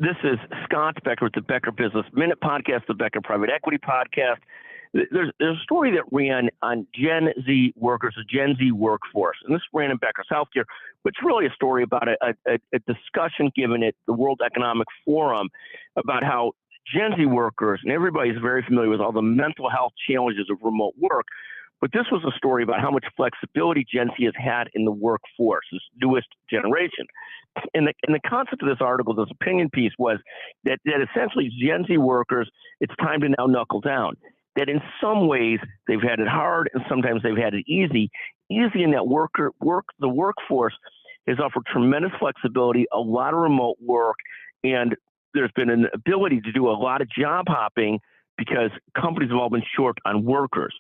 This is Scott Becker with the Becker Business Minute Podcast, the Becker Private Equity Podcast. There's a story that ran on Gen Z workers, the Gen Z workforce, and this ran in Becker's Healthcare, but it's really a story about a discussion given at the World Economic Forum about how Gen Z workers, and everybody's very familiar with all the mental health challenges of remote work, but this was a story about how much flexibility Gen Z has had in the workforce, this newest generation. And the concept of this article, this opinion piece, was that essentially Gen Z workers, it's time to now knuckle down. That in some ways they've had it hard and sometimes they've had it easy. Easy in that the workforce has offered tremendous flexibility, a lot of remote work, and there's been an ability to do a lot of job hopping because companies have all been short on workers.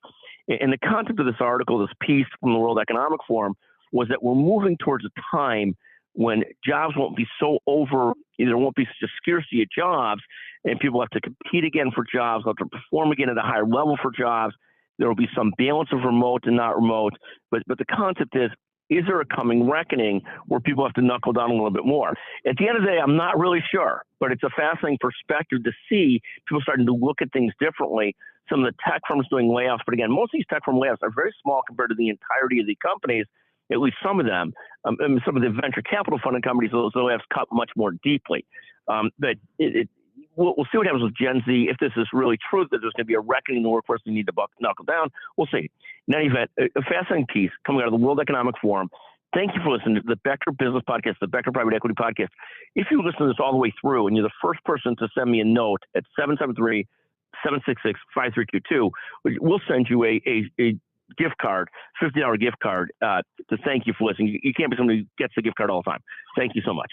And the concept of this article, this piece from the World Economic Forum, was that we're moving towards a time when jobs won't be so there won't be such a scarcity of jobs, and people have to compete again for jobs, have to perform again at a higher level for jobs. There will be some balance of remote and not remote, but the concept is there a coming reckoning where people have to knuckle down a little bit more? At the end of the day, I'm not really sure, but it's a fascinating perspective to see people starting to look at things differently. Some of the tech firms doing layoffs, but again, most of these tech firm layoffs are very small compared to the entirety of the companies, at least some of them. And some of the venture capital funded companies, those layoffs cut much more deeply. But we'll see what happens with Gen Z. If this is really true, that there's going to be a reckoning in the workforce, we need to knuckle down. We'll see. In any event, a fascinating piece coming out of the World Economic Forum. Thank you for listening to the Becker Business Podcast, the Becker Private Equity Podcast. If you listen to this all the way through and you're the first person to send me a note at 773-766-5322, we'll send you a gift card, $50 gift card to thank you for listening. You can't be somebody who gets the gift card all the time. Thank you so much.